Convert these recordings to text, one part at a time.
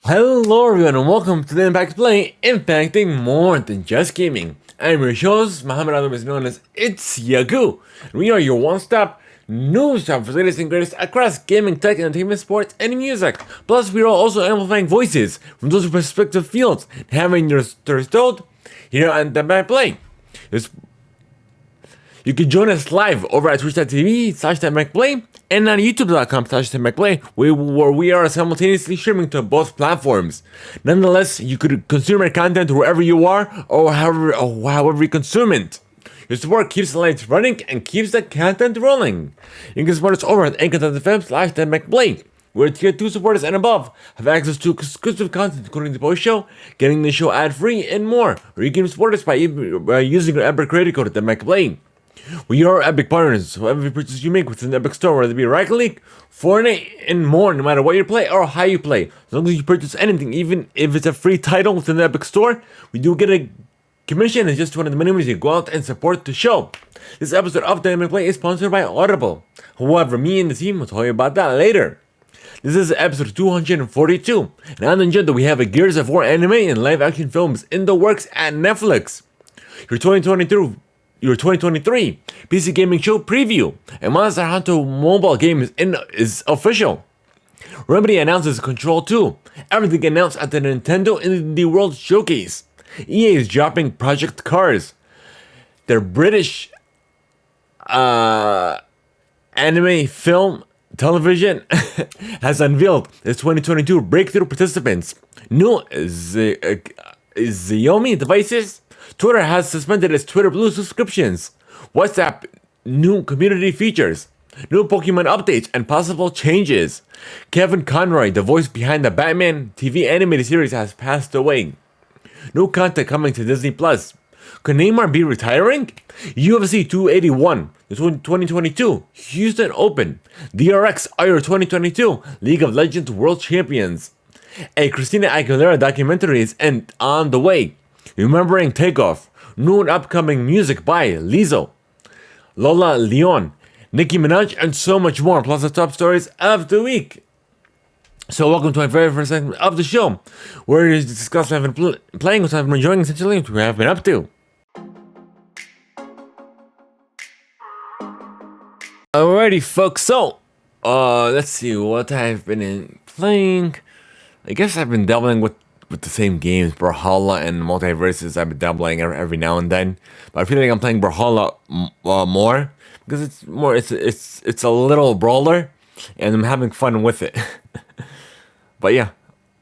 Hello everyone and welcome to the Theimpactplay, impacting more than just gaming. I'm your host, Muhammad, otherwise known as It's Yagu. We are your one-stop news shop for the latest and greatest across gaming, tech, entertainment, sports, and music. Plus, we are also amplifying voices from those respective fields, having your stories told here on the Theimpactplay. You can join us live over at twitch.tv/Theimpactplay and on youtube.com/Theimpactplay, where we are simultaneously streaming to both platforms. Nonetheless, you could consume our content wherever you are or however you consume it. Your support keeps the lights running and keeps the content rolling. You can support us over at anchor.fm/Theimpactplay, where tier 2 supporters and above have access to exclusive content including the post-show, getting the show ad-free, and more. Or you can support us by using your Epic credit code at Theimpactplay. We are Epic partners, so every purchase you make within the Epic Store, whether it be Rocket League, Fortnite, and more, no matter what you play or how you play, as long as you purchase anything, even if it's a free title within the Epic Store, we do get a commission. It's just one of the many ways you go out and support the show. This episode of Theimpactplay is sponsored by Audible. However, me and the team will tell you about that later. This is episode 242, and on the agenda we have a Gears of War anime and live action films in the works at Netflix. Your 2023 PC gaming show preview, and Monster Hunter mobile game is official. Remedy announces Control 2. Everything announced at the Nintendo Indie World Showcase. EA is dropping Project Cars. Their British anime film television has unveiled its 2022 breakthrough participants. New Xiaomi devices. Twitter has suspended its Twitter Blue subscriptions. WhatsApp new community features. New Pokemon updates and possible changes. Kevin Conroy, the voice behind the Batman TV animated series, has passed away. New content coming to Disney Plus. Could Neymar be retiring? UFC 281, the 2022 Houston Open. DRX are your 2022 League of Legends World Champions. A Christina Aguilera documentary is on the way. Remembering Takeoff. New and upcoming music by Lizzo, Lola Leon, Nicki Minaj, and so much more, plus the top stories of the week. So welcome to my very first segment of the show, where we discuss what I've been playing, what I've been enjoying, essentially what we have been up to. Alrighty folks, so let's see what I've been playing. I guess I've been dabbling with the same games, Brawlhalla and Multiverses. I've been dabbling every now and then, but I feel like I'm playing Brawlhalla more because it's a little brawler, and I'm having fun with it. But yeah,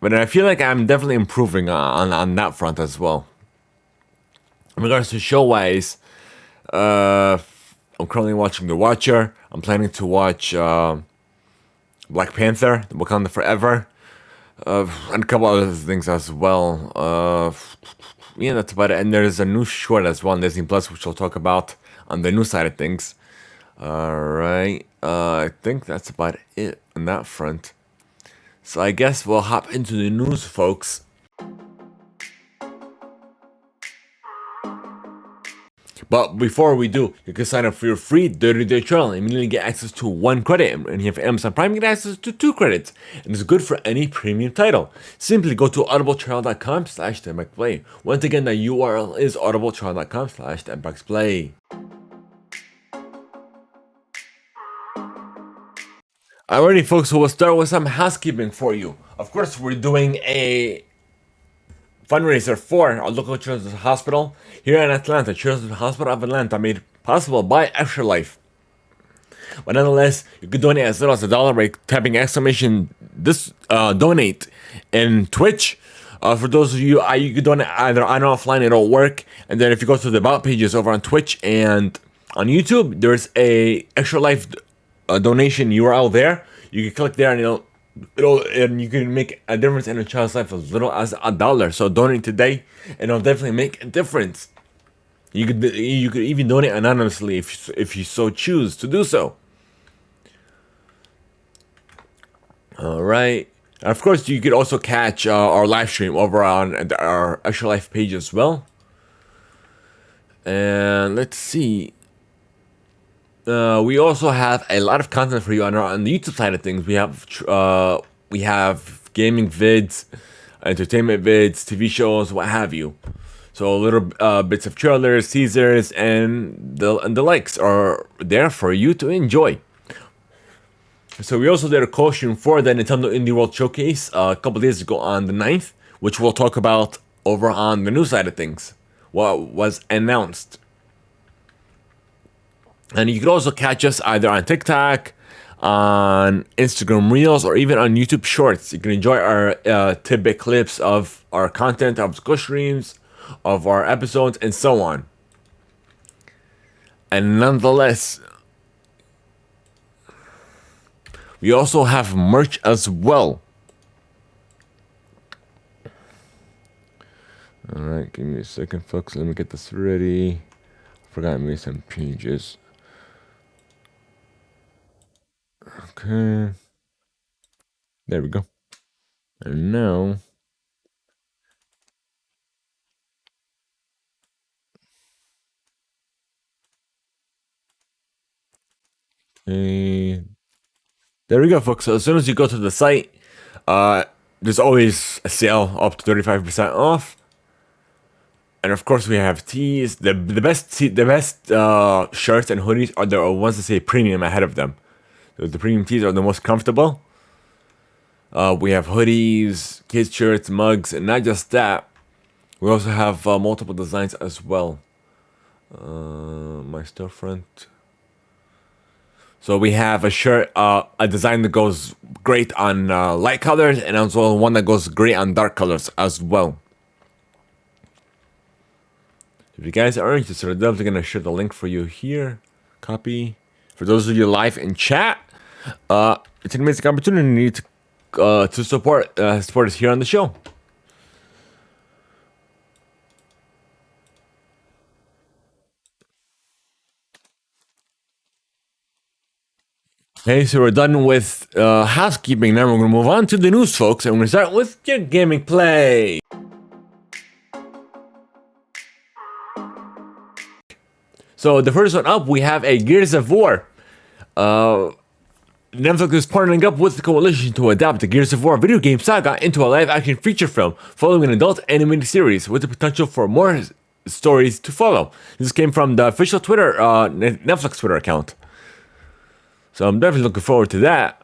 but I feel like I'm definitely improving on that front as well. In regards to show wise, I'm currently watching The Watcher. I'm planning to watch Black Panther, Wakanda Forever. And a couple other things as well. Yeah, that's about it. And there's a new short as well on Disney Plus, which we'll talk about on the news side of things. Alright. I think that's about it on that front. So I guess we'll hop into the news, folks. But before we do, you can sign up for your free 30-day trial and immediately get access to 1 credit. And if you have Amazon Prime, you get access to 2 credits. And it's good for any premium title. Simply go to audibletrial.com/Theimpactplay. Once again, the URL is audibletrial.com/Theimpactplay. Alrighty folks, so we'll start with some housekeeping for you. Of course, we're doing a fundraiser for our local children's hospital here in Atlanta. Children's Hospital of Atlanta, made possible by Extra Life. But nonetheless, you can donate as little as $1 by typing donate in Twitch. For those of you, you can donate either on or offline. It'll work. And then if you go to the About pages over on Twitch and on YouTube, there's a Extra Life donation URL there. You can click there and and you can make a difference in a child's life as little as $1. So donate today, and it'll definitely make a difference. You could even donate anonymously if you so choose to do so. All right. And of course, you could also catch our live stream over on our Extra Life page as well. And let's see. We also have a lot of content for you on the YouTube side of things. We have gaming vids, entertainment vids, TV shows, what have you. So little bits of trailers, teasers, and the likes are there for you to enjoy. So we also did a costume for the Nintendo Indie World Showcase a couple days ago on the 9th, which we'll talk about over on the news side of things. What was announced. And you can also catch us either on TikTok, on Instagram Reels, or even on YouTube Shorts. You can enjoy our tidbit clips of our content, of school streams, of our episodes, and so on. And nonetheless, we also have merch as well. Alright, give me a second, folks. Let me get this ready. Forgot I made some changes. Okay. There we go. And now, there we go, folks. So as soon as you go to the site, there's always a sale up to 35% off. And of course, we have tees. The best shirts and hoodies are the ones that say premium ahead of them. So the premium tees are the most comfortable. We have hoodies, kids shirts, mugs, and not just that. We also have multiple designs as well. My storefront. So we have a shirt, a design that goes great on light colors, and also one that goes great on dark colors as well. If you guys are interested, I'm definitely going to share the link for you here. Copy. For those of you live in chat, it's an amazing opportunity to support us here on the show. Okay, so we're done with housekeeping. Now we're going to move on to the news, folks, and we're going to start with your gaming play. So the first one up, we have a Gears of War. Netflix is partnering up with the Coalition to adapt the Gears of War video game saga into a live-action feature film following an adult animated series with the potential for more stories to follow. This came from the official Twitter, Netflix Twitter account. So I'm definitely looking forward to that.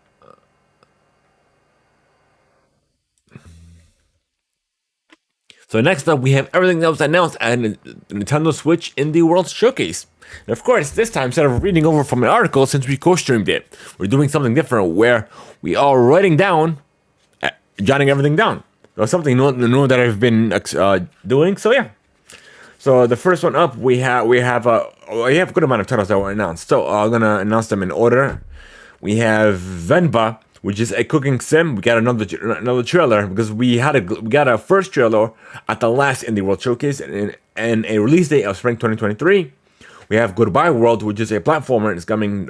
So next up, we have everything that was announced at Nintendo Switch Indie World Showcase. And of course, this time, instead of reading over from an article, since we co-streamed it, we're doing something different where we are jotting everything down. Or something new that I've been doing. So yeah. So the first one up, we have a good amount of titles that were announced. So I'm gonna announce them in order. We have Venba, which is a cooking sim. We got another trailer because we got a first trailer at the last Indie World Showcase and a release date of spring 2023. We have Goodbye World, which is a platformer. It's coming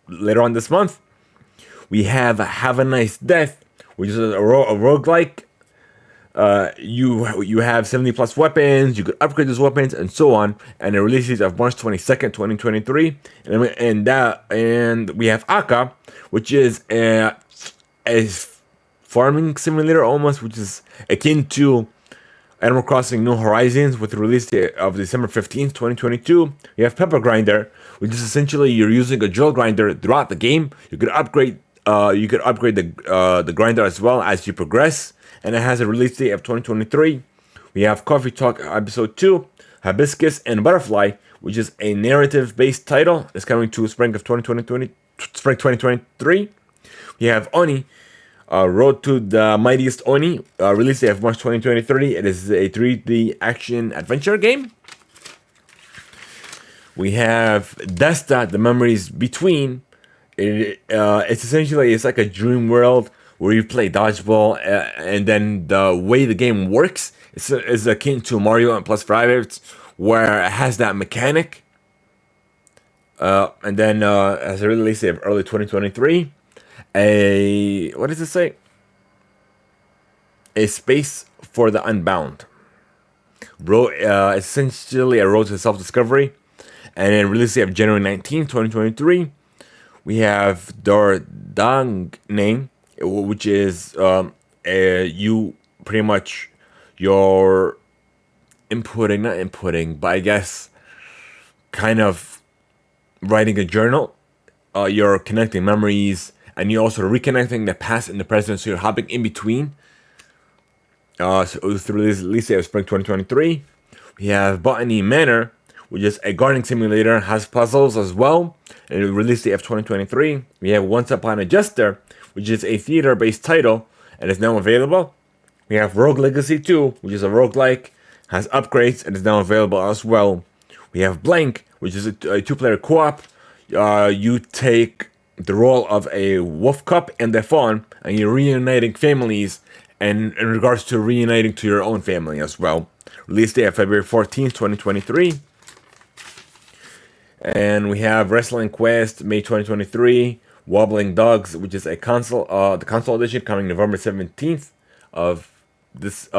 later on this month. We have Have a Nice Death, which is a roguelike. You have 70 plus weapons, you could upgrade those weapons and so on, and the release is of March 22nd, 2023. And we have Aka, which is a farming simulator almost, which is akin to Animal Crossing New Horizons with the release date of December 15th, 2022. You have Pepper Grinder, which is essentially you're using a drill grinder throughout the game. You could upgrade the grinder as well as you progress. And it has a release date of 2023. We have Coffee Talk Episode 2, Hibiscus and Butterfly, which is a narrative-based title. It's coming to spring 2023. We have Oni, Road to the Mightiest Oni, release date of March 2023. It is a 3D action adventure game. We have Desta, The Memories Between. It's essentially, it's like a dream world where you play dodgeball, and then the way the game works is akin to Mario and plus Rabbids, where it has that mechanic. And then as a release of early 2023, what does it say? A Space for the Unbound. Essentially a road to self-discovery, and then release of January 19th, 2023. We have Dor Dang Name, which is you pretty much you're inputting, not inputting, but I guess kind of writing a journal. You're connecting memories, and you're also reconnecting the past and the present, so you're hopping in between. So it was released in spring 2023. We have Botany Manor, which is a gardening simulator, has puzzles as well, and it released the F 2023. We have Once Upon a Jester, which is a theater-based title, and is now available. We have Rogue Legacy 2, which is a roguelike, has upgrades, and is now available as well. We have Blank, which is a two-player co-op. You take the role of a wolf cub and a fawn, and you're reuniting families, and in regards to reuniting to your own family as well. Release date of February 14th, 2023. And we have Wrestling Quest, May 2023. Wobbling Dogs, which is a console, the console edition, coming November 17th of this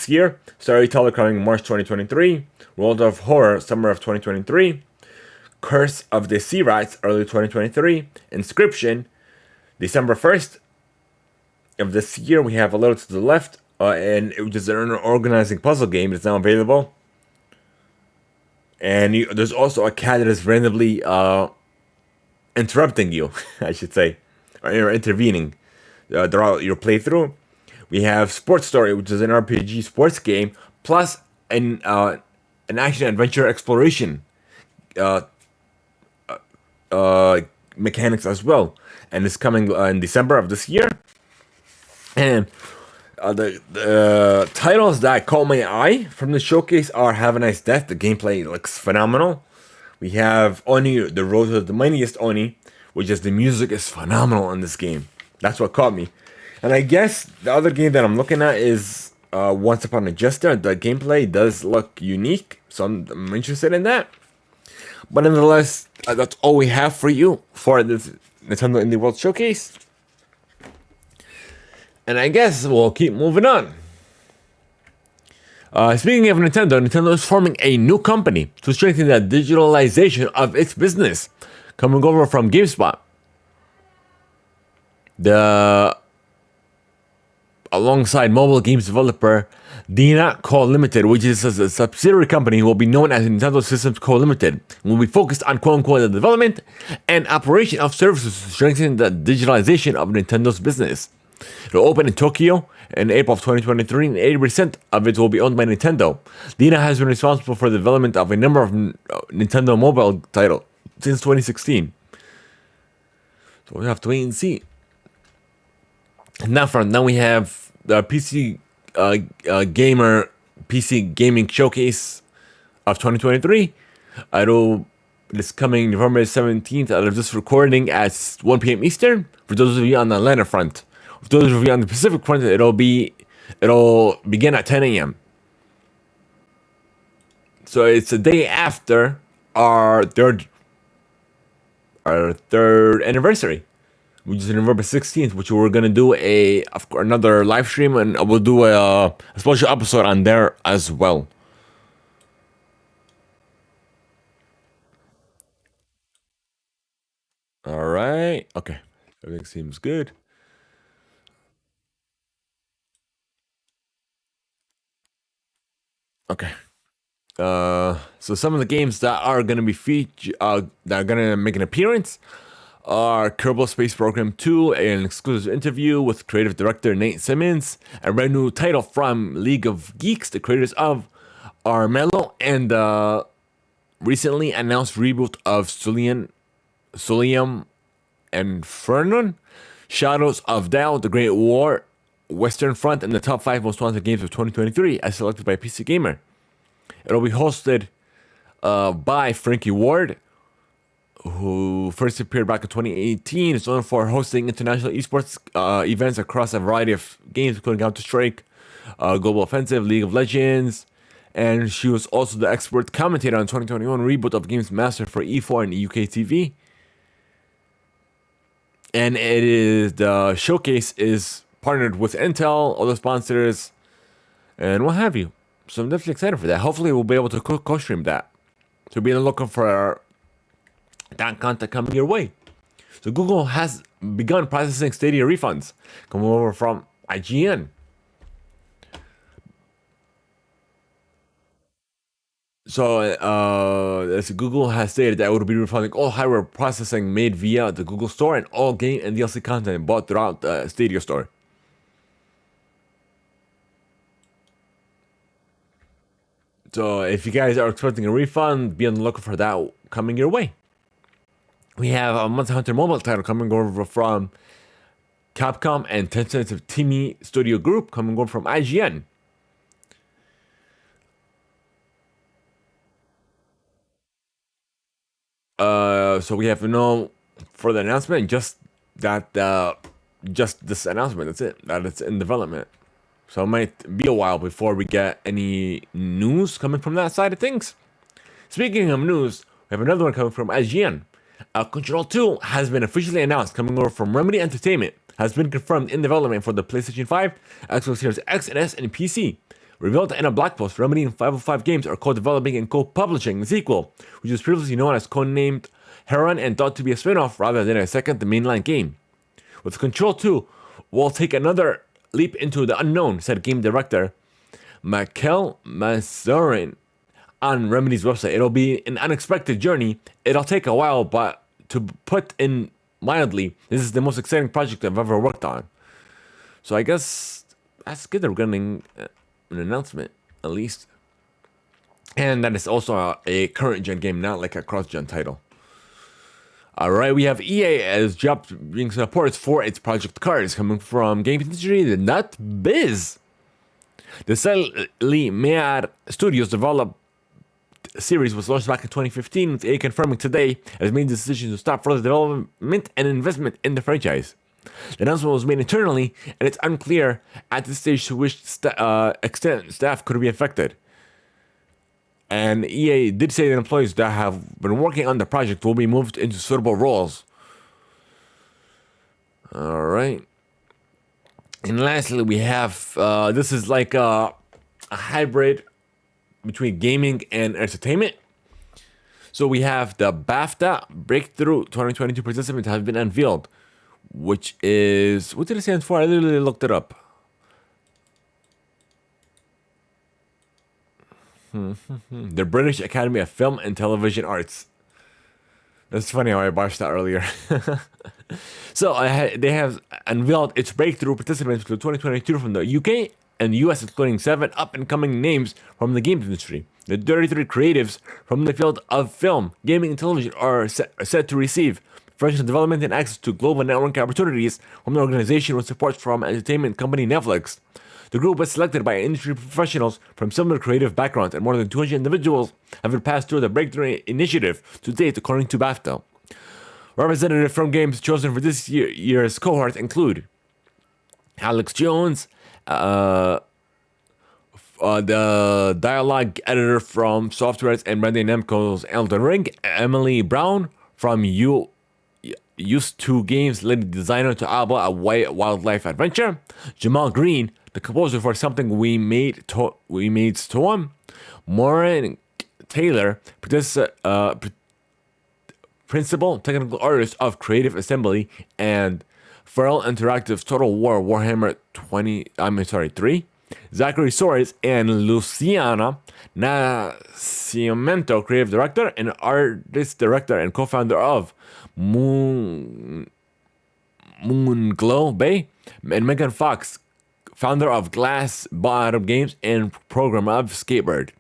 year. Storyteller coming March 2023. World of Horror, summer of 2023. Curse of the Sea Rats, early 2023. Inscription, December 1st of this year. We have a little to the left, and it was an organizing puzzle game. It's now available. And there's also a cat that is randomly interrupting you, I should say, or intervening throughout your playthrough. We have Sports Story, which is an RPG sports game, plus an action adventure exploration mechanics as well, and it's coming in December of this year. And the titles that caught my eye from the showcase are Have a Nice Death. The gameplay looks phenomenal. We have Oni, the Road to the Mightiest Oni, which is the music is phenomenal in this game. That's what caught me. And I guess the other game that I'm looking at is Once Upon a Jester. The gameplay does look unique, so I'm interested in that. But nonetheless, that's all we have for you for this Nintendo Indie World Showcase. And I guess we'll keep moving on. Speaking of Nintendo, Nintendo is forming a new company to strengthen the digitalization of its business. Coming over from GameSpot. Alongside mobile games developer Dina Co. Limited, which is a subsidiary company, will be known as Nintendo Systems Co. Limited, and will be focused on quote-unquote the development and operation of services to strengthen the digitalization of Nintendo's business. It will open in Tokyo in April of 2023, and 80% of it will be owned by Nintendo. Dina has been responsible for the development of a number of Nintendo mobile titles since 2016. So we have to wait and see. And now we have the PC gaming showcase of 2023. It is coming November 17th out of this recording at 1 p.m. Eastern. For those of you on the Atlanta front. For those of you on the Pacific front, it'll begin at 10 a.m. So it's a day after our third anniversary, which is November 16th, which we're gonna do another live stream, and we'll do a special episode on there as well. All right. Okay. Everything seems good. Okay. So some of the games that are gonna be that are gonna make an appearance are Kerbal Space Program 2, an exclusive interview with creative director Nate Simmons, a brand new title from League of Geeks, the creators of Armello, and recently announced reboot of Solium and Fernon, Shadows of Dao, The Great War, Western Front, and the top 5 most wanted games of 2023 as selected by PC Gamer. It'll be hosted by Frankie Ward, who first appeared back in 2018. Is known for hosting international esports events across a variety of games, including Counter-Strike, Global Offensive, League of Legends, and she was also the expert commentator on 2021 reboot of Games Master for E4 and UK TV. And the showcase is partnered with Intel, other sponsors, and what have you. So I'm definitely excited for that. Hopefully we'll be able to co-stream that. So be looking for that content coming your way. So Google has begun processing Stadia refunds coming over from IGN. So, as Google has stated that it would be refunding all hardware processing made via the Google Store and all game and DLC content bought throughout the Stadia Store. So, if you guys are expecting a refund, be on the lookout for that coming your way. We have a Monster Hunter mobile title coming over from Capcom and Tencent's Timi Studio Group coming over from IGN. So we have no further announcement, just that, just this announcement. That's it. That it's in development. So it might be a while before we get any news coming from that side of things. Speaking of news, we have another one coming from IGN. Control 2 has been officially announced, coming over from Remedy Entertainment. Has been confirmed in development for the PlayStation 5, Xbox Series X and S, and PC. Revealed in a blog post, Remedy and 505 Games are co-developing and co-publishing the sequel, which was previously known as codenamed Heron and thought to be a spin-off rather than a second mainline game. With Control 2, we'll take another leap into the unknown, said game director Michael Mazurin on Remedy's website. It'll be an unexpected journey. It'll take a while, but to put in mildly, this is the most exciting project I've ever worked on. So I guess that's good. They're getting an announcement, at least. And that is also a current gen game, not like a cross-gen title. Alright, we have EA as dropping supports for its Project Cars, coming from Game Industry, the Nut Biz. The Sally Meyer Studios developed series was launched back in 2015, with EA confirming today it has made the decision to stop further development and investment in the franchise. The announcement was made internally, and it's unclear at this stage to which extent staff could be affected. And EA did say that employees that have been working on the project will be moved into suitable roles. Alright. And lastly, we have, this is like a hybrid between gaming and entertainment. So we have the BAFTA Breakthrough 2022 participants have been unveiled, which is, what did it stand for? I literally looked it up. The British Academy of Film and Television Arts. That's funny how I botched that earlier. So they have unveiled its breakthrough participants for 2022 from the UK and the US, including 7 up-and-coming names from the game industry. The 33 creatives from the field of film, gaming, and television are set to receive professional development and access to global network opportunities from the organization with support from entertainment company Netflix. The group was selected by industry professionals from similar creative backgrounds, and more than 200 individuals have been passed through the Breakthrough Initiative to date, according to BAFTA. Representatives from games chosen for this year's cohort include Alex Jones, the dialogue editor from Softwares and Bandai Namco's Elden Ring, Emily Brown from Used to Games, lead designer to Alba, a wildlife adventure, Jamal Green, the composer for Something We Made Storm, Maureen Taylor, principal technical artist of Creative Assembly and Feral Interactive's Total War Warhammer 3, Zachary Soares and Luciana Nascimento, creative director and artist director and co-founder of Moonglow Bay, and Megan Fox, founder of Glass Bottom Games and programmer of Skatebird.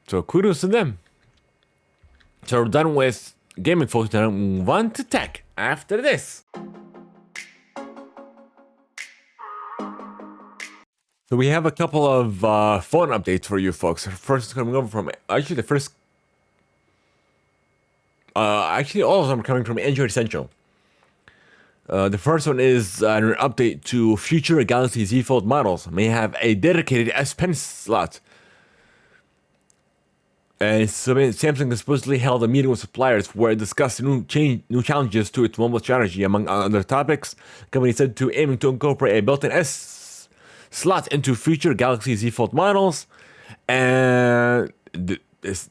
So kudos to them. So we're done with gaming, folks. Now move on to tech after this. So we have a couple of phone updates for you folks. First, coming over from actually the first. Actually, all of them are coming from Android Essential. The first one is an update to future Galaxy Z Fold models may have a dedicated S Pen slot. And Samsung has supposedly held a meeting with suppliers where it discussed new challenges to its mobile strategy. Among other topics, the company said to aiming to incorporate a built-in S slot into future Galaxy Z Fold models, and it's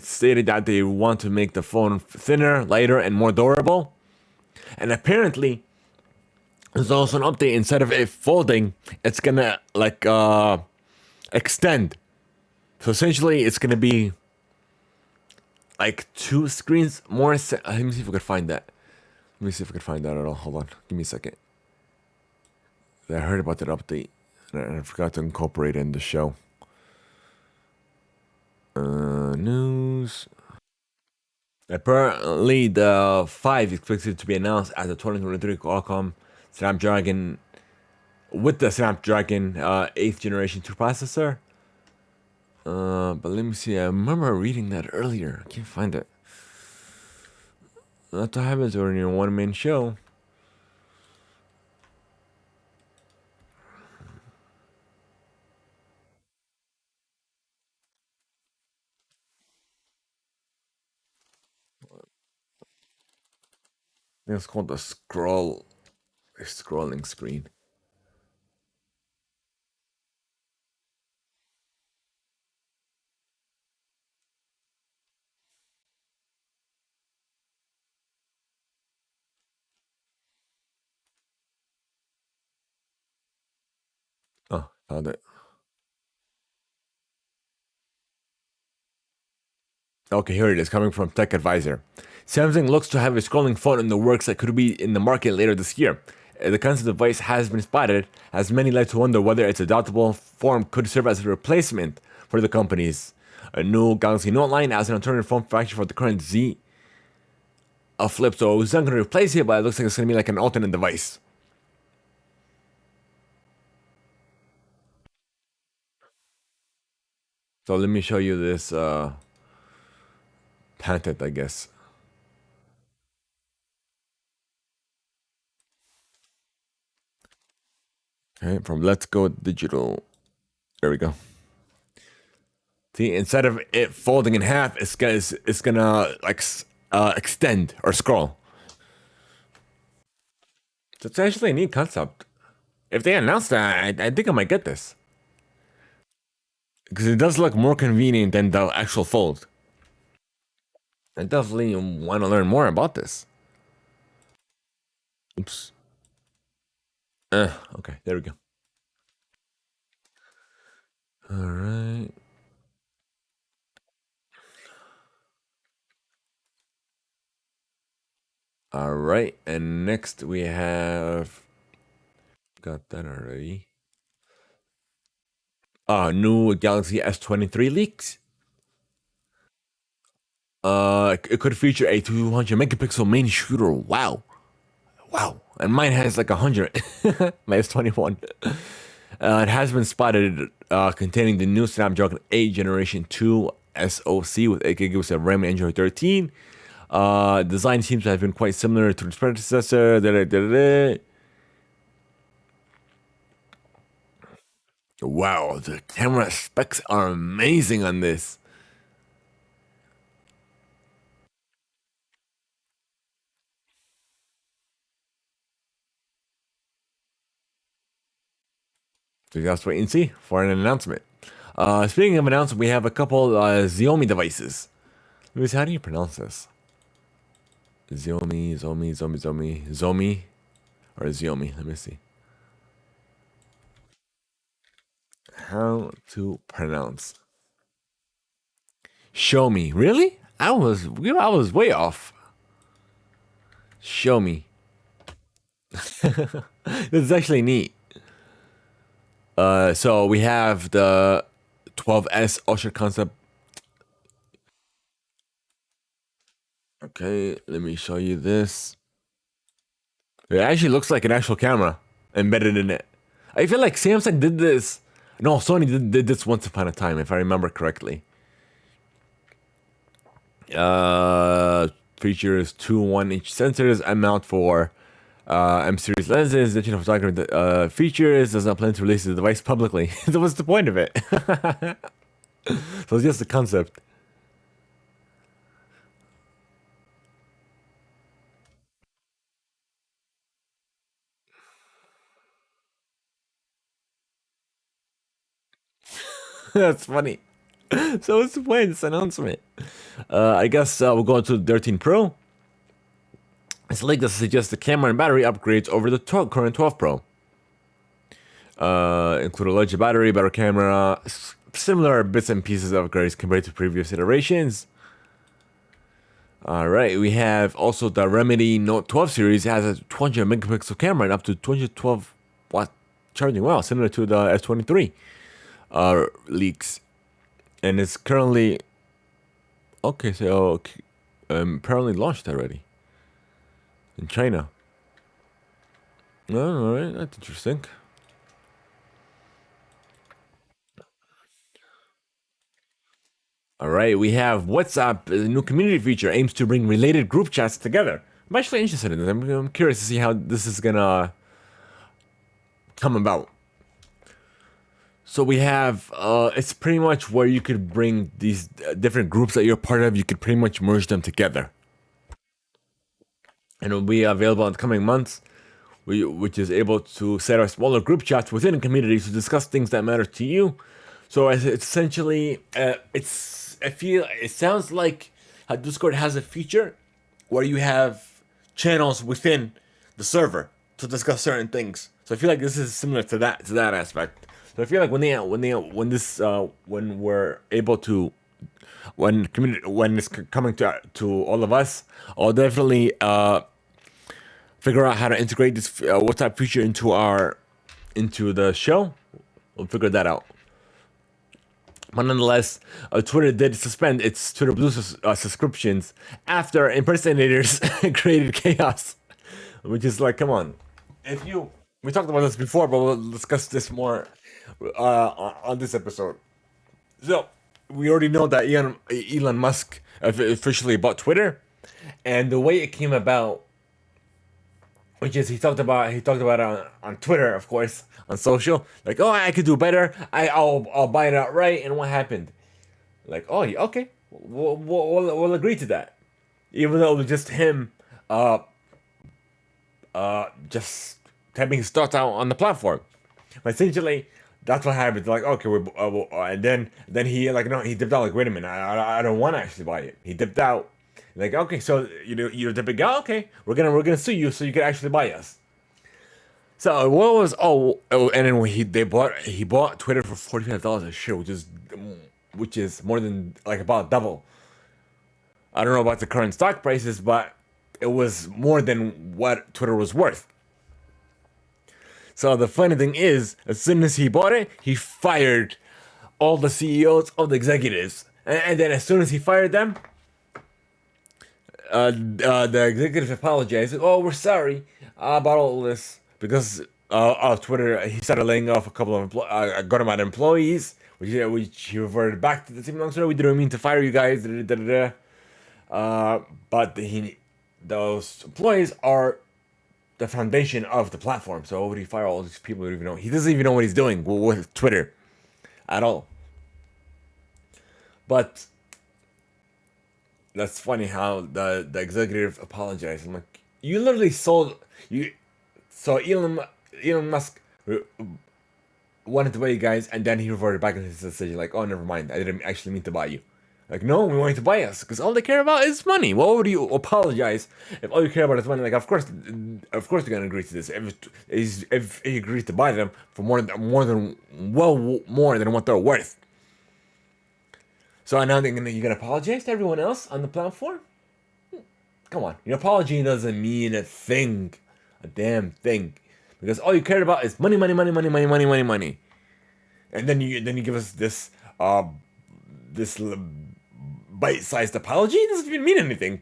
stated that they want to make the phone thinner, lighter, and more durable. And apparently, there's also an update. Instead of it folding, it's gonna extend. So essentially, it's gonna be like two screens more. Let me see if I could find that. Let me see if I could find that at all. Hold on, give me a second. I heard about that update, and I forgot to incorporate it in the show. News. Apparently, the 5 is expected to be announced at the 2023 Qualcomm Snapdragon with the Snapdragon 8th generation 2 processor. But let me see. I remember reading that earlier. I can't find it. That's what happens when you're a one-man show. I think it's called the scrolling screen. Oh, found it. Okay, here it is, coming from Tech Advisor. Samsung looks to have a scrolling phone in the works that could be in the market later this year. The concept device has been spotted, as many like to wonder whether its adoptable form could serve as a replacement for the company's new Galaxy Note line as an alternative form factor for the current Z Flip. So it's not going to replace it, but it looks like it's going to be like an alternate device. So let me show you this patent, I guess. Okay, from Let's Go Digital. There we go. See, instead of it folding in half, it's gonna like extend or scroll. So it's actually a neat concept. If they announce that, I think I might get this because it does look more convenient than the actual fold. I definitely want to learn more about this. Oops. Okay, there we go. All right. All right, and next we have got that already. New Galaxy S23 leaks. It could feature a 200 megapixel main shooter. Wow, wow, and mine has like 100. My S21. It has been spotted containing the new Snapdragon 8 Generation 2 SoC with 8 gigabytes of RAM and Android 13. Design seems to have been quite similar to its predecessor. Wow, the camera specs are amazing on this. So just wait and see for an announcement. Speaking of announcement, we have a couple Xiaomi devices. Let me see, how do you pronounce this? Xiaomi, or Xiaomi. Let me see. How to pronounce? Show me. Really? I was way off. Show me. This is actually neat. So we have the 12S Ultra concept. Okay, let me show you this. It actually looks like an actual camera embedded in it. I feel like Samsung did this. No, Sony did this once upon a time, if I remember correctly. Features two 1-inch sensors, a mount for M series lenses, digital photography features, does not plan to release the device publicly. So what's the point of it? So it's just a concept. That's funny. So what's the point of this announcement? I guess we'll go into the 13 Pro. It's like this suggests the camera and battery upgrades over the current 12 Pro. Include a larger battery, better camera, similar bits and pieces of upgrades compared to previous iterations. Alright, we have also the Remedy Note 12 series. It has a 200 megapixel camera and up to 212 watt charging. Wow, similar to the S23 leaks. And it's currently apparently launched already in China. Alright, that's interesting. All right, we have WhatsApp, a new community feature aims to bring related group chats together. I'm actually interested in this. I'm curious to see how this is gonna come about. So we have, it's pretty much where you could bring these different groups that you're part of. You could pretty much merge them together, and it'll be available in the coming months. Which is able to set up smaller group chats within a community to discuss things that matter to you. So it's essentially, it sounds like how Discord has a feature where you have channels within the server to discuss certain things. So I feel like this is similar to that aspect. So I feel like when we're able to, when it's coming to all of us, I'll definitely figure out how to integrate this WhatsApp feature into the show. We'll figure that out. But nonetheless, Twitter did suspend its Twitter Blue subscriptions after impersonators created chaos, which is like, come on. We talked about this before, but we'll discuss this more on this episode. So we already know that Elon Musk officially bought Twitter, and the way it came about, which is he talked about it on Twitter, of course, on social, like, oh, I could do better. I'll buy it outright. And what happened? Like, oh, okay, we'll agree to that, even though it was just him, just having his thoughts out on the platform. But essentially, that's what happened. Like, okay, and then he like, no, he dipped out. Like, wait a minute, I don't want to actually buy it. He dipped out. Like, okay, so you're the big guy. Okay, we're gonna sue you so you can actually buy us. So what was and then when he bought Twitter for $45 a share, which is more than like about double. I don't know about the current stock prices, but it was more than what Twitter was worth. So the funny thing is, as soon as he bought it, he fired all the CEOs, all the executives, and then as soon as he fired them, the executives apologized. Oh, we're sorry about all this because of Twitter. He started laying off a couple of a good amount of employees, which he reverted back to the same long story. We didn't mean to fire you guys. But those employees are the foundation of the platform. So why would he fire all these people? Who don't even know? He doesn't even know what he's doing with Twitter at all. But that's funny how the executive apologized. I'm like, you literally sold you. So Elon Musk wanted to buy you guys, and then he reverted back on his decision. Like, oh, never mind, I didn't actually mean to buy you. Like, no, we want you to buy us because all they care about is money. Why would you apologize if all you care about is money? Like, of course they're gonna agree to this. If he agrees to buy them for more than what they're worth. So now you're gonna apologize to everyone else on the platform? Come on, your apology doesn't mean a thing, a damn thing, because all you cared about is money, money, money, money, money, money, money, money. And then you give us this bite-sized apology. It doesn't even mean anything.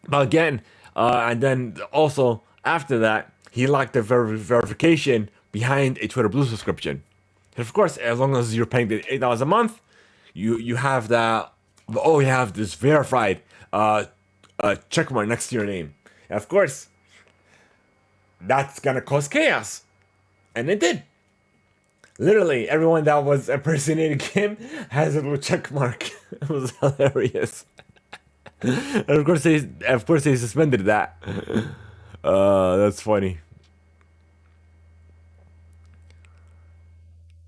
But again, and then also after that, he locked the verification behind a Twitter Blue subscription. And of course, as long as you're paying the $8 a month, you have that. Oh, you have this verified check mark next to your name. And of course, that's gonna cause chaos, and it did. Literally, everyone that was impersonating him has a little check mark. It was hilarious. And of course they suspended that. That's funny.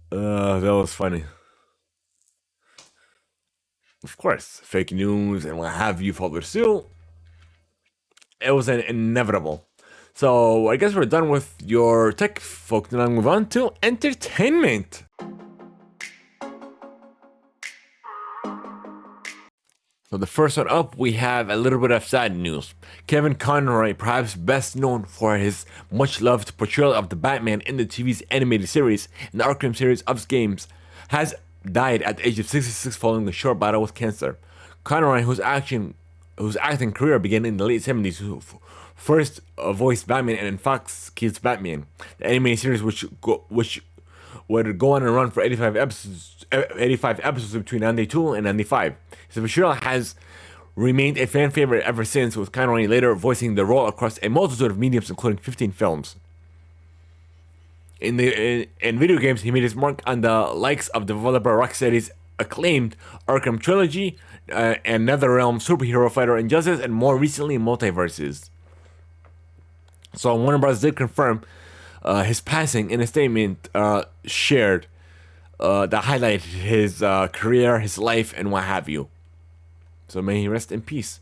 That was funny. Of course, fake news and what have you followed suit. It was inevitable. So I guess we're done with your tech, folks. Now move on to entertainment. So the first one up, we have a little bit of sad news. Kevin Conroy, perhaps best known for his much-loved portrayal of the Batman in the TV's animated series and the Arkham series of games, has died at the age of 66 following a short battle with cancer. Conroy, whose acting career began in the late 70s, who first voiced Batman and in Fox Kids Batman, the animated series which would go on and run for 85 episodes between 92 and 95. So Vishal has remained a fan favorite ever since, with Conroy later voicing the role across a multitude of mediums, including 15 films. In video games, he made his mark on the likes of developer Rocksteady's acclaimed Arkham trilogy and NetherRealm superhero fighter Injustice, and more recently Multiverses. So Warner Bros. Did confirm his passing in a statement shared that highlighted his career, his life, and what have you. So may he rest in peace.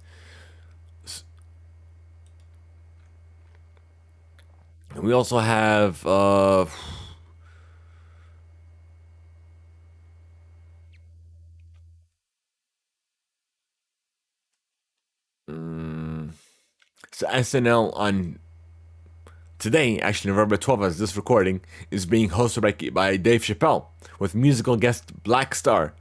We also have so SNL on today, actually November 12th, as this recording is being hosted by Dave Chappelle with musical guest Black Star.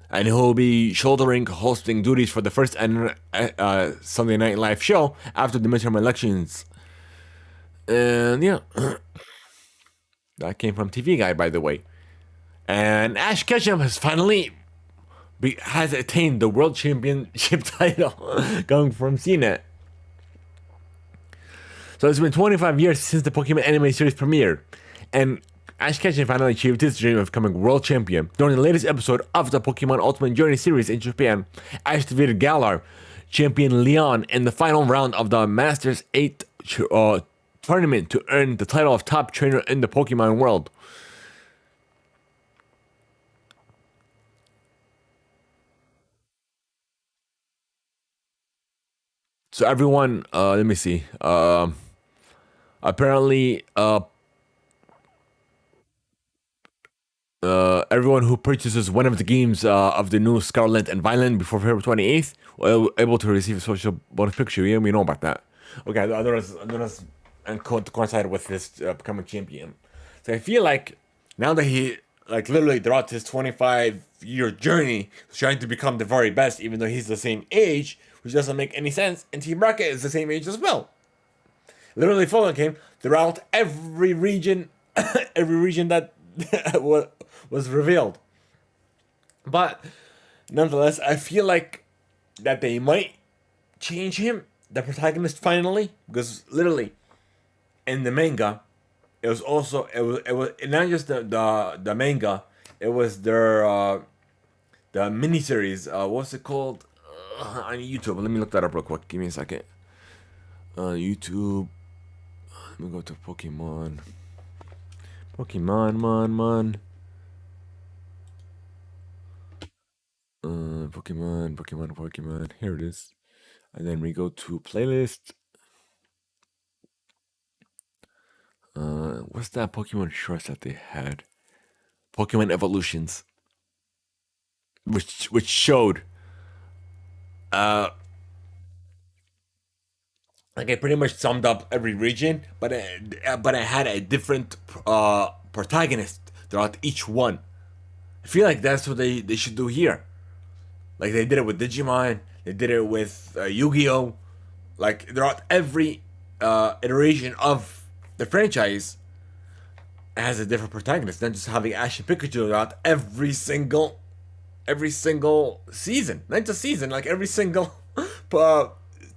And he'll be shouldering hosting duties for the first Sunday Night Live show after the midterm elections. And yeah, that came from TV Guide, by the way. And Ash Ketchum has finally has attained the world championship title, going from CNET. So it's been 25 years since the Pokemon anime series premiered, and Ash Ketchum finally achieved his dream of becoming world champion. During the latest episode of the Pokemon Ultimate Journey series in Japan, Ash defeated Galar, champion Leon, in the final round of the Masters 8 tournament to earn the title of top trainer in the Pokemon world. So everyone, let me see. Apparently, everyone who purchases one of the games of the new Scarlet and Violet before February 28th will be able to receive a social bonus picture. Yeah, we know about that. Okay, others and coincide with this becoming champion. So I feel like now that he, like, literally throughout his 25-year journey, was trying to become the very best, even though he's the same age, which doesn't make any sense. And Team Rocket is the same age as well. Literally following him throughout every region, every region that was revealed. But nonetheless, I feel like that they might change him, the protagonist, finally, because literally in the manga, it was not just the manga, it was their the miniseries. What's it called on YouTube? Let me look that up real quick. Give me a second. YouTube. Let me go to Pokemon. Pokemon. Pokemon. Here it is. And then we go to playlist. What's that Pokemon shorts that they had? Pokemon Evolutions, which showed, like, it pretty much summed up every region, but it had a different protagonist throughout each one. I feel like that's what they should do here. Like they did it with Digimon, they did it with Yu-Gi-Oh. Like throughout every iteration of the franchise, it has a different protagonist. Not just having Ash and Pikachu throughout every single season, not just season, like every single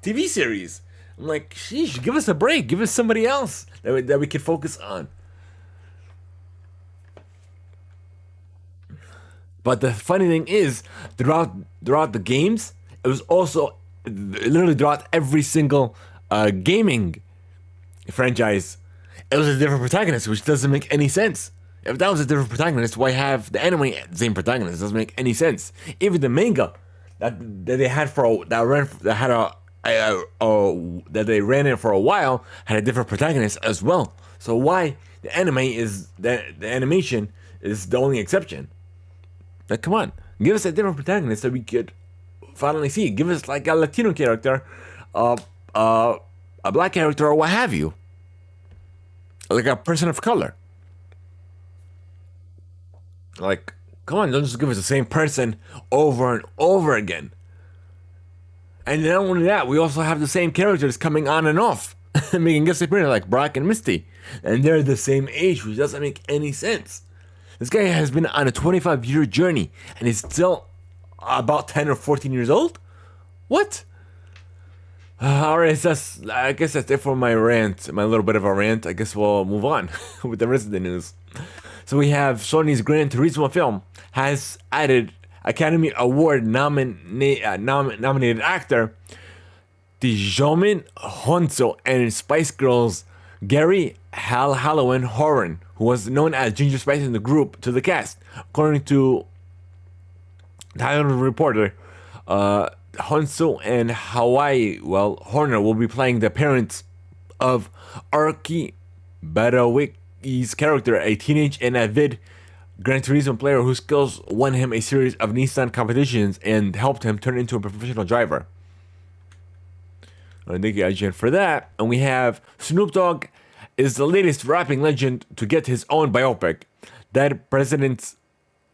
TV series. I'm like, sheesh, give us a break, give us somebody else that we can focus on. But the funny thing is, throughout the games, it was also literally throughout every single gaming franchise, it was a different protagonist, which doesn't make any sense. If that was a different protagonist, why have the anime the same protagonist? It doesn't make any sense. Even the manga that they had that they ran in for a while had a different protagonist as well. So why the animation is the only exception? Like, come on, give us a different protagonist that we could finally see. Give us like a Latino character, uh, uh, a black character, or what have you, like a person of color. Like, come on, don't just give us the same person over and over again. And not only that, we also have the same characters coming on and off, making guest appearances like Brock and Misty, and they're the same age, which doesn't make any sense. This guy has been on a 25-year journey, and he's still about 10 or 14 years old? What? Alright, I guess that's it for my rant, my little bit of a rant. I guess we'll move on with the rest of the news. So we have Sony's Gran Turismo film has added Academy Award nominated actor Djimon Hounsou and Spice Girls Gary Hallowen Horan, who was known as Ginger Spice in the group, to the cast. According to Title Reporter, Hounsou and Horner will be playing the parents of Arky Badawicki's character, a teenage and avid Gran Turismo player whose skills won him a series of Nissan competitions and helped him turn into a professional driver. Thank you, IGN, for that. And we have Snoop Dogg is the latest rapping legend to get his own biopic.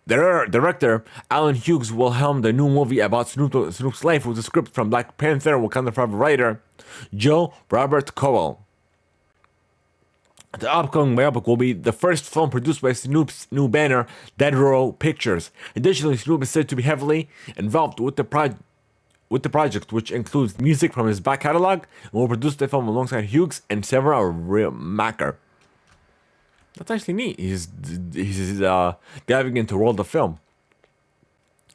Director Alan Hughes will helm the new movie about Snoop's life with a script from Black Panther Wakanda Forever writer Joe Robert Cowell. The upcoming biopic will be the first film produced by Snoop's new banner, Dead Row Pictures. Additionally, Snoop is said to be heavily involved with the project, which includes music from his back catalog, and will produce the film alongside Hughes and Sarah Macker. That's actually neat. He's diving into the world of film.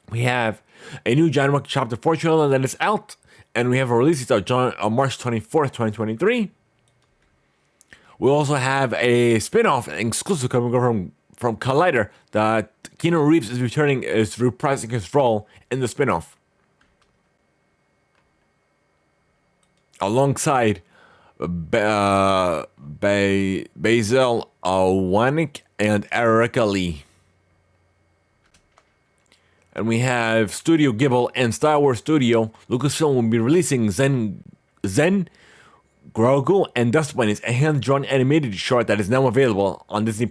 We have a new John Wick Chapter 4 trailer that is out, and we have a release date of March 24th, 2023. We also have a spin-off exclusive coming over from Collider that Keanu Reeves is reprising his role in the spin-off. Alongside Basil Wanik and Erica Lee. And we have Studio Ghibli and Star Wars Studio. Lucasfilm will be releasing Zen Grogu and Dust Bunnies, a hand-drawn animated short that is now available on Disney+.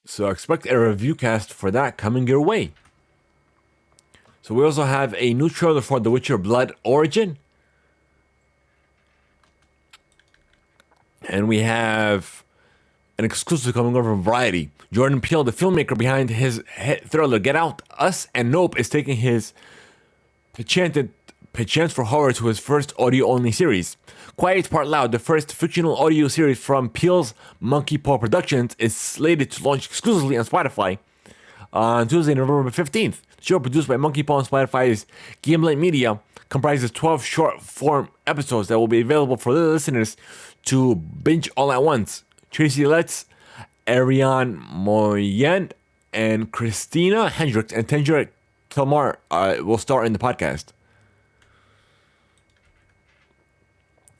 So expect a review cast for that coming your way. So we also have a new trailer for The Witcher Blood Origin. And we have an exclusive coming over from Variety. Jordan Peele, the filmmaker behind his hit thriller Get Out, Us, and Nope, is taking his Chance for Horror to his first audio-only series. Quiet Part Loud, the first fictional audio series from Peele's Monkey Paw Productions, is slated to launch exclusively on Spotify on Tuesday, November 15th. The show, produced by Monkey Paw and Spotify's Gimlet Media, comprises 12 short-form episodes that will be available for the listeners to binge all at once. Tracy Letts, Ariane Moyen, and Christina Hendricks and Tendra Kilmar will star in the podcast.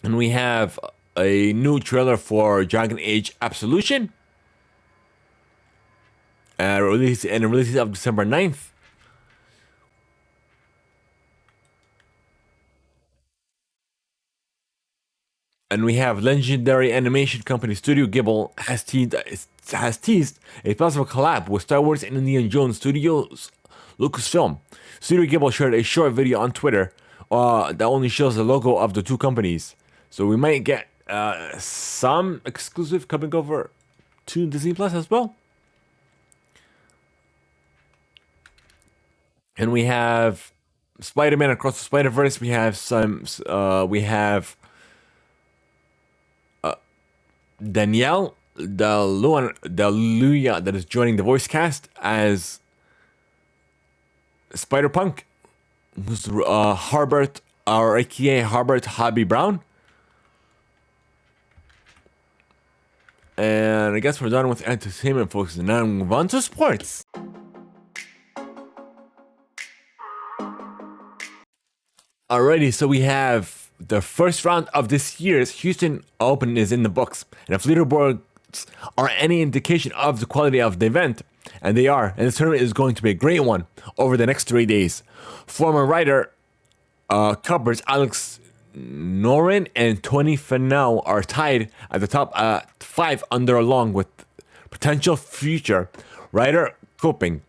And we have a new trailer for Dragon Age Absolution. Release of December 9th. And we have legendary animation company Studio Ghibli has teased a possible collab with Star Wars and Indiana Jones Studios Lucasfilm. Studio Ghibli shared a short video on Twitter that only shows the logo of the two companies. So we might get some exclusive coming over to Disney Plus as well. And we have Spider-Man Across the Spider-Verse. We have Danielle Daluya that is joining the voice cast as Spider-Punk, who's Harbert, or aka Harbert Hobby Brown. And I guess we're done with entertainment, folks, and now we move on to sports. Alrighty, so we have the first round of this year's Houston Open is in the books. And if leaderboards are any indication of the quality of the event, and they are, and this tournament is going to be a great one over the next 3 days. Former Ryder Cuppers Alex Noren and Tony Finau are tied at the top 5 under, along with potential future Ryder Coping,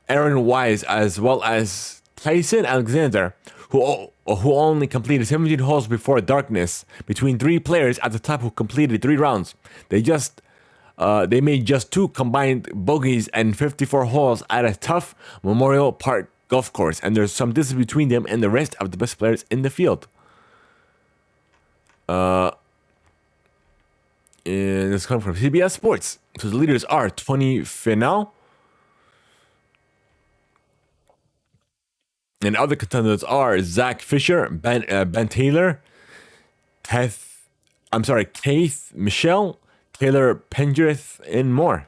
Aaron Wise, as well as Tyson Alexander, who only completed 17 holes before darkness. Between 3 players at the top who completed 3 rounds, they made just 2 combined bogeys and 54 holes at a tough Memorial Park golf course, and there's some distance between them and the rest of the best players in the field. And this comes from CBS Sports. So the leaders are Tony Finau, and other contenders are Zach Fisher, Ben Taylor, Keith Michelle, Taylor Pendrith, and more.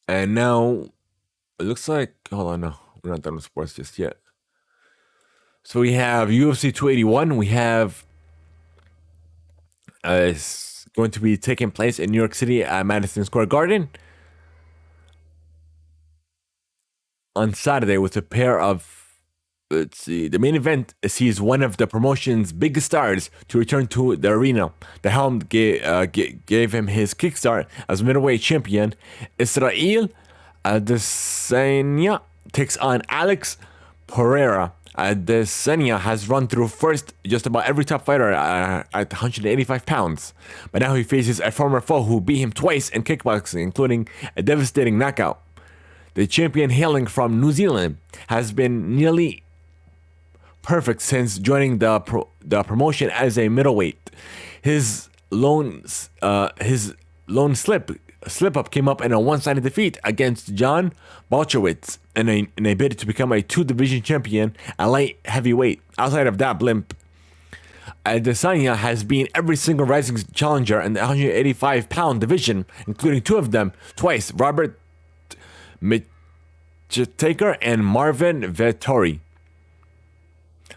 And now it looks like, hold on, no, we're not done with sports just yet. So we have UFC 281. We have it's going to be taking place in New York City at Madison Square Garden on Saturday with a pair of, let's see, the main event sees one of the promotion's biggest stars to return to the arena. The Helm gave him his kickstart as middleweight champion. Israel Adesanya takes on Alex Pereira. Adesanya has run through first just about every top fighter at 185 pounds. But now he faces a former foe who beat him twice in kickboxing, including a devastating knockout. The champion, hailing from New Zealand, has been nearly perfect since joining the promotion as a middleweight. His lone slip up came up in a one-sided defeat against John Bolchowitz in a bid to become a 2-division champion at light heavyweight. Outside of that blimp, Adesanya has been every single rising challenger in the 185-pound division, including 2 of them twice, Robert Mitchtaker and Marvin Vettori.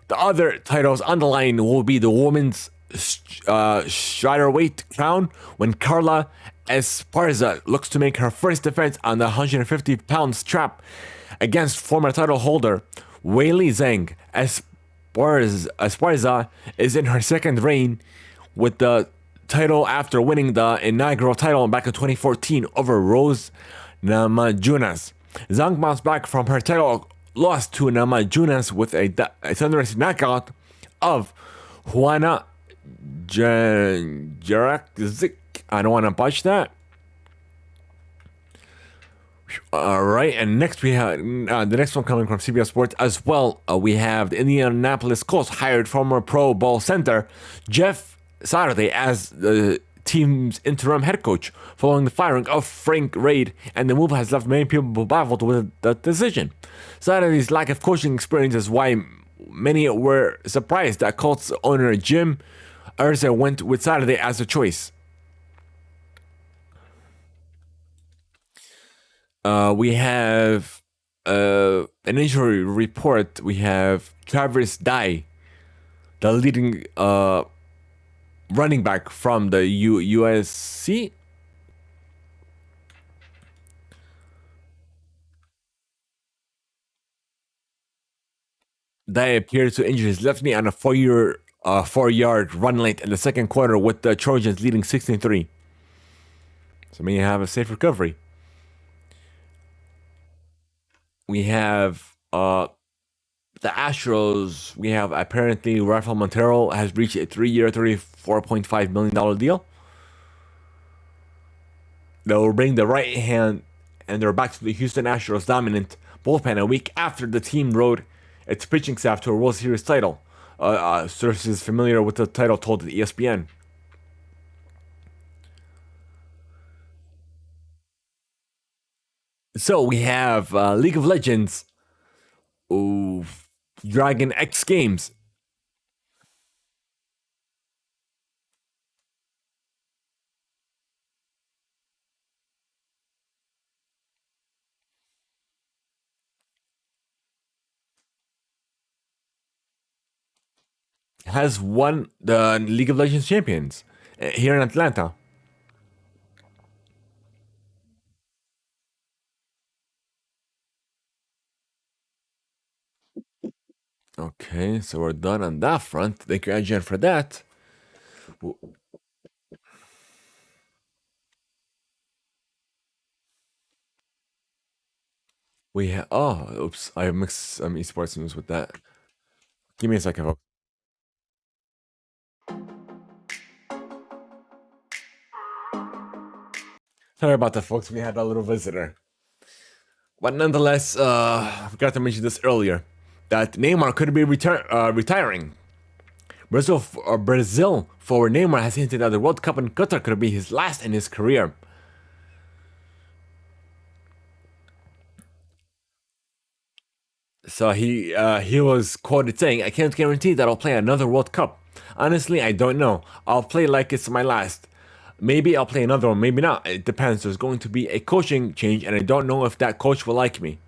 The other titles on the line will be the women's strideweight crown when Carla Esparza looks to make her first defense on the 150-pound strap against former title holder Weili Zhang. Esparza is in her second reign with the title after winning the inaugural title back in 2014 over Rose Namajunas. Zhang bounced back from her title loss to Namajunas with a thunderous knockout of Juana Jarakic. I don't want to botch that. All right, and next we have the next one coming from CBS Sports as well. We have the Indianapolis Colts hired former Pro Bowl center Jeff Saturday as the team's interim head coach following the firing of Frank Reid, and the move has left many people baffled with the decision. Saturday's lack of coaching experience is why many were surprised that Colts owner Jim Irsay went with Saturday as a choice. We have an injury report. We have Travis Dye, the leading running back from the USC. Dye appeared to injure his left knee on a 4-yard run late in the second quarter, with the Trojans leading 16-3. So may you have a safe recovery. We have the Astros. We have apparently Rafael Montero has reached a 3-year, $34.5 million deal. That will bring the right hand and they're back to the Houston Astros dominant bullpen a week after the team rode its pitching staff to a World Series title. Sources familiar with the title told ESPN. So we have League of Legends, Dragon X Games. has won the League of Legends champions here in Atlanta. Okay, so we're done on that front. Thank you, IGN, for that. We have. Oh, oops! I mixed some esports news with that. Give me a second, folks. Sorry about that, folks. We had a little visitor. But nonetheless, I forgot to mention this earlier that Neymar could be retiring. Brazil forward Neymar has hinted that the World Cup in Qatar could be his last in his career. So he was quoted saying, "I can't guarantee that I'll play another World Cup. Honestly, I don't know. I'll play like it's my last. Maybe I'll play another one, maybe not. It depends. There's going to be a coaching change, and I don't know if that coach will like me.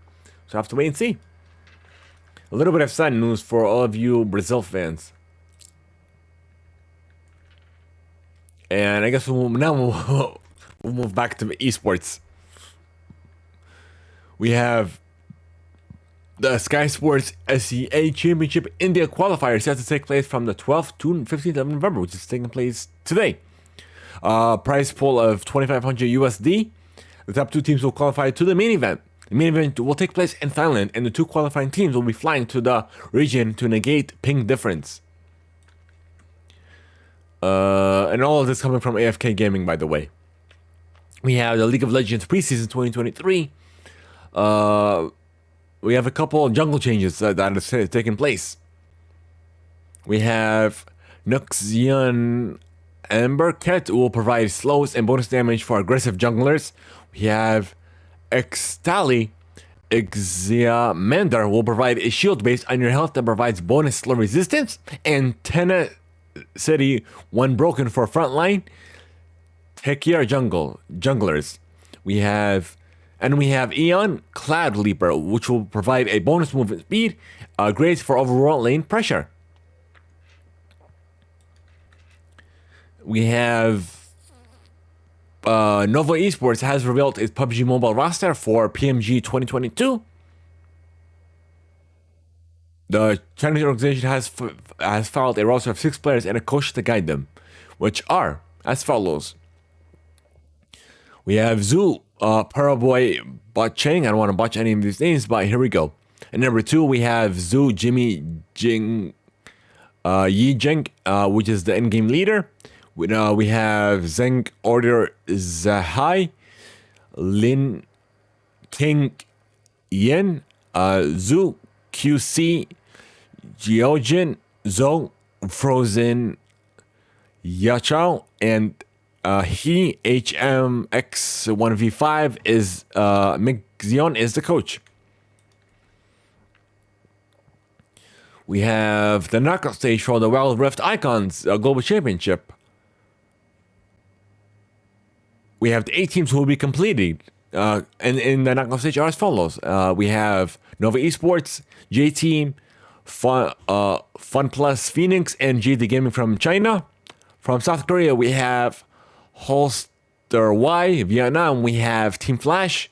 So I have to wait and see." A little bit of sad news for all of you Brazil fans. And I guess we'll move back to esports. We have the Sky Sports SEA Championship India qualifier set to take place from the 12th to 15th of November, which is taking place today. Prize pool of 2,500 USD. The top two teams will qualify to the main event. The main event will take place in Thailand, and the two qualifying teams will be flying to the region to negate ping difference. And all of this coming from AFK Gaming, by the way. We have the League of Legends preseason 2023. We have a couple of jungle changes that are taking place. We have Nuxian Amber Cat will provide slows and bonus damage for aggressive junglers. We have Extali Exiamander will provide a shield based on your health that provides bonus slow resistance. And Tenacity, one broken for frontline. Hekia junglers. We have Eon Cloud Leaper, which will provide a bonus movement speed, great for overall lane pressure. We have Nova Esports has revealed its PUBG Mobile roster for PMG 2022. The Chinese organization has filed a roster of 6 players and a coach to guide them, which are as follows. We have Zhu, Paraboy Botchang. I don't want to botch any of these names, but here we go. And number 2, we have Zhu Jimmy Jing Yi Zheng, which is the in-game leader. We have Zheng Order Zahai, Lin King Yen, Zhu QC, Jiojin, Zhou, Frozen Yachao, and he HMX1v5 is Mingxion is the coach. We have the knockout stage for the Wild Rift Icons Global Championship. We have the 8 teams who will be completed. And in the knockout stage are as follows. We have Nova Esports, J Team, Fun Plus Phoenix, and JD Gaming from China. From South Korea, we have Holster Y. Vietnam, we have Team Flash.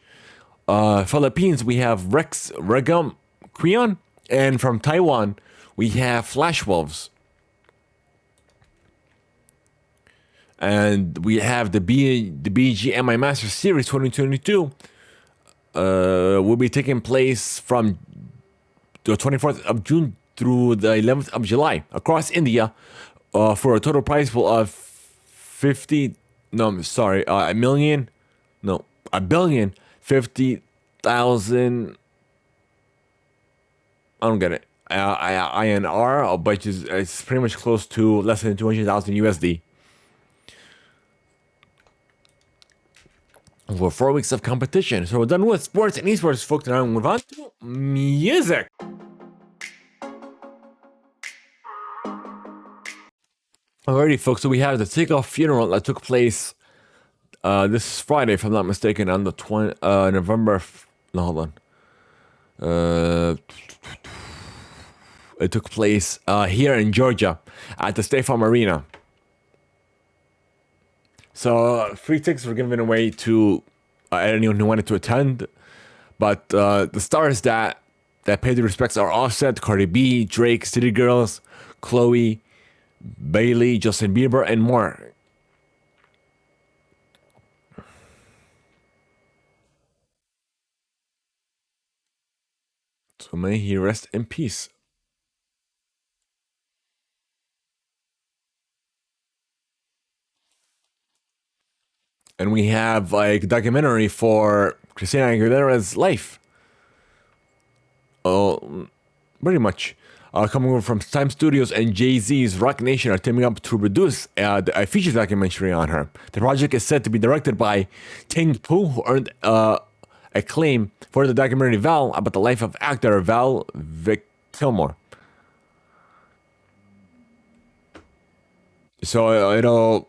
Philippines, we have Rex Regum Creon. And from Taiwan, we have Flash Wolves. And we have the BGMI Masters Series 2022 will be taking place from the 24th of June through the 11th of July across India for a total prize pool of a billion 50,000. I don't get it. INR, but it's pretty much close to less than 200,000 USD. For 4 weeks of competition. So we're done with sports and esports, folks. Now we move on to music. Alrighty, folks. So we have the Takeoff funeral that took place this Friday, if I'm not mistaken, on the November. No, hold on. It took place here in Georgia at the State Farm Arena. So free tickets were given away to anyone who wanted to attend. But the stars that paid their respects are Offset, Cardi B, Drake, City Girls, Chloe, Bailey, Justin Bieber, and more. So may he rest in peace. And we have like a documentary for Christina Aguilera's life. Oh, pretty much. Coming over from Time Studios and Jay-Z's Rock Nation are teaming up to produce a feature documentary on her. The project is said to be directed by Ting Pu, who earned acclaim for the documentary Val about the life of actor Val Vic Kilmer. So it'll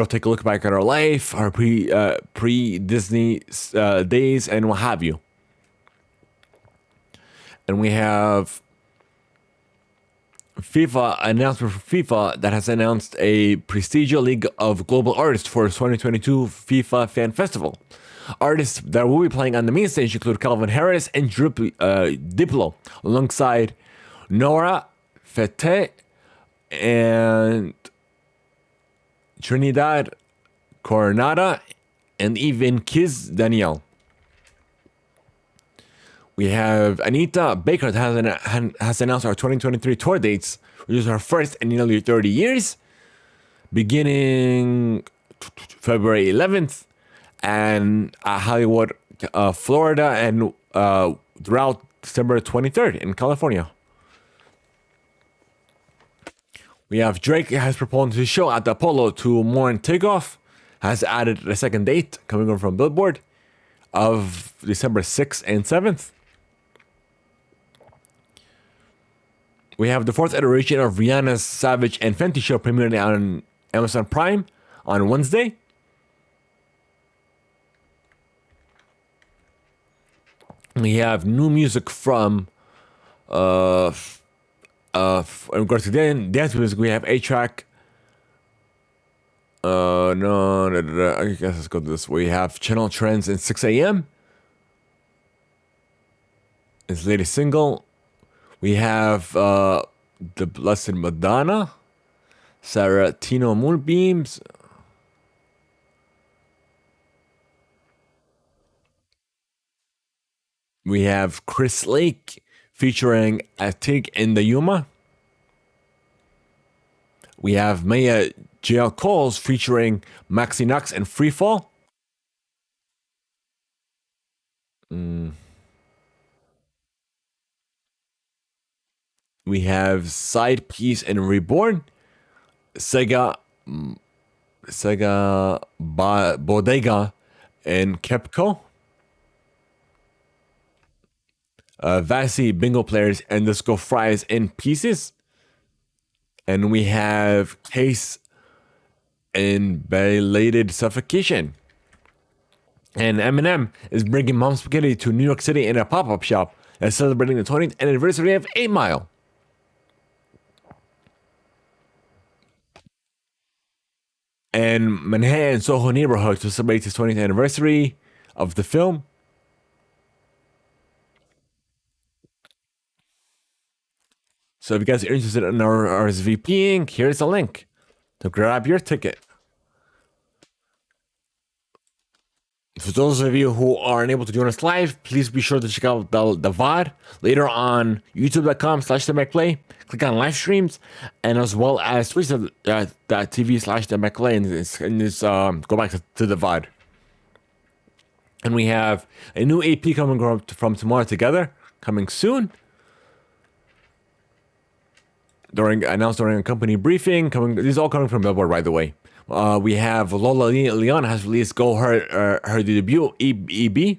take a look back at her life, her pre Disney days, and what have you. And we have FIFA announcement from FIFA that has announced a prestigious League of Global Artists for 2022 FIFA Fan Festival. Artists that will be playing on the main stage include Calvin Harris and Diplo, alongside Nora Fete and Trinidad Coronada, and even Kiz Danielle. We have Anita Baker that has announced our 2023 tour dates, which is her first in nearly 30 years, beginning February 11th, and Hollywood, Florida, and throughout December 23rd in California. We have Drake has proposed his show at the Apollo to Morn Takeoff, has added a second date coming over from Billboard of December 6th and 7th. We have the fourth iteration of Rihanna's Savage and Fenty show premiering on Amazon Prime on Wednesday. We have new music from in regards to dance music. We have A-Track. I guess let's go to this. We have Channel Trends and 6 a.m. His latest single. We have The Blessed Madonna, Saratino Moonbeams. We have Chris Lake featuring Atig in the Yuma. We have Maya J.L. Coles featuring Maxi Knox and Freefall. We have Side Piece and Reborn, Sega Bodega and Kepco, Vasi Bingo Players and Disco Fries in Pieces, and we have Case and Belated Suffocation. And Eminem is bringing Mom Spaghetti to New York City in a pop-up shop and celebrating the 20th anniversary of 8 Mile. And Manhattan Soho neighborhood to celebrate its 20th anniversary of the film. So if you guys are interested in our RSVPing, here's a link to grab your ticket. For those of you who are unable to join us live, please be sure to check out the VOD later on youtube.com/theimpactplay. Click on live streams, and as well as twitch.tv/theimpactplay, and just go back to the VOD. And we have a new AP coming from Tomorrow Together, coming soon. Announced during a company briefing. This is all coming from Billboard, by the way. We have Lola Leon has released Go her debut EB.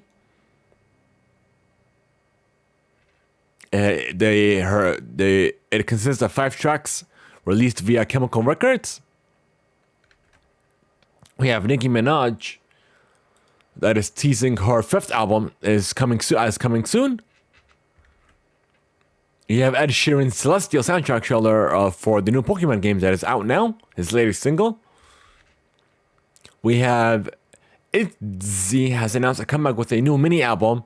It consists of 5 tracks released via Chemical Records. We have Nicki Minaj that is teasing her 5th album is coming soon. You have Ed Sheeran's Celestial soundtrack trailer for the new Pokemon game that is out now, his latest single. We have ITZY has announced a comeback with a new mini album,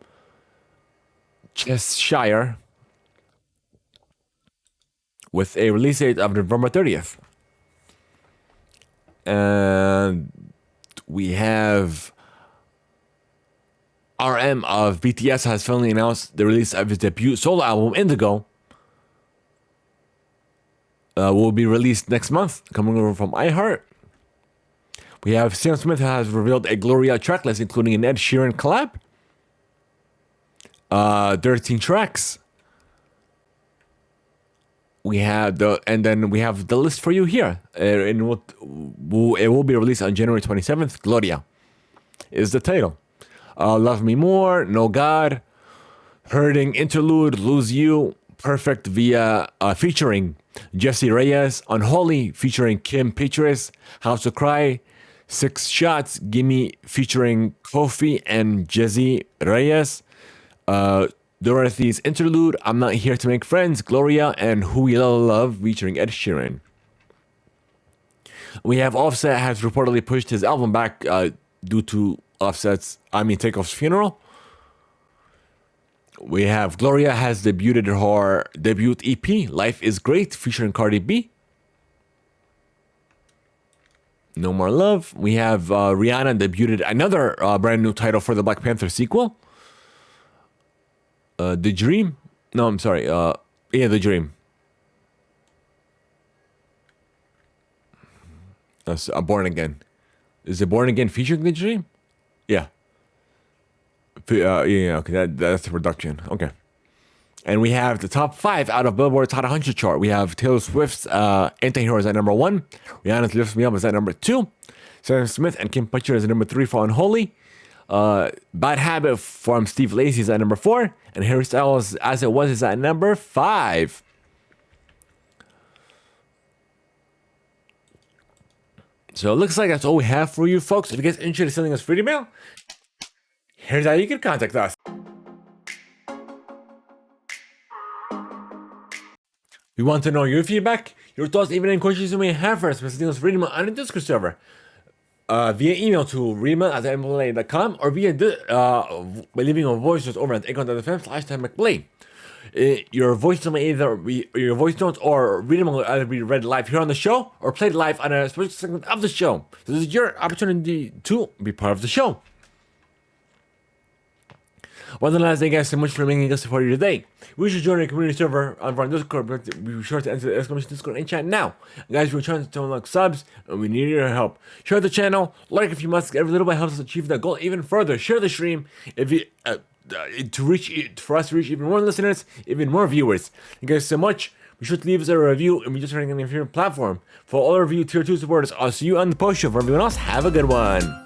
Cheshire, with a release date of November 30th. And we have RM of BTS has finally announced the release of his debut solo album, Indigo. Will be released next month, coming over from iHeart. We have Sam Smith has revealed a Gloria tracklist, including an Ed Sheeran collab. 13 tracks. We have we have the list for you here. It will be released on January 27th. Gloria is the title. Love Me More, No God, Hurting Interlude, Lose You, Perfect via featuring Jesse Reyes, Unholy featuring Kim Petras, House to Cry, Six Shots, Gimme featuring Kofi and Jesse Reyes, Dorothy's Interlude, I'm Not Here to Make Friends, Gloria, and Who We Love featuring Ed Sheeran. We have Offset has reportedly pushed his album back due to Takeoff's funeral. We have Gloria has debuted her debut EP, Life is Great, featuring Cardi B. No More Love. We have Rihanna debuted another brand new title for the Black Panther sequel. The Dream. No, I'm sorry. The Dream. That's Born Again. Is it Born Again featuring The Dream? Yeah. Okay, that's the production. Okay. And we have the top 5 out of Billboard's Hot 100 chart. We have Taylor Swift's Anti-Hero is at number 1. Rihanna's Lift Me Up is at number 2. Sam Smith and Kim Petras is at number 3 for Unholy. Bad Habit from Steve Lacy is at number 4. And Harry Styles, As It Was, is at number 5. So it looks like that's all we have for you folks. If you guys are interested in sending us free email, here's how you can contact us. We want to know your feedback, your thoughts, even any questions you may have for us by sending us free email on the Discord server. Via email to readmail@theimpactplay.com or by leaving a voice note over at anchor.fm/Theimpactplay. Your voice note may either be your voice note or reading will either be read live here on the show or played live on a special segment of the show. So this is your opportunity to be part of the show. One last thing, guys, so much for making us support you today. We should join our community server on our Discord, but be sure to enter the exclamation Discord and chat now. Guys, we're trying to unlock subs, and we need your help. Share the channel, like if you must. Every little bit helps us achieve that goal even further. Share the stream if you for us to reach even more listeners, even more viewers. Thank you guys so much. Be sure to leave us a review, and we just running on your favorite platform. For all our review tier 2 supporters, I'll see you on the post show. For everyone else, have a good one.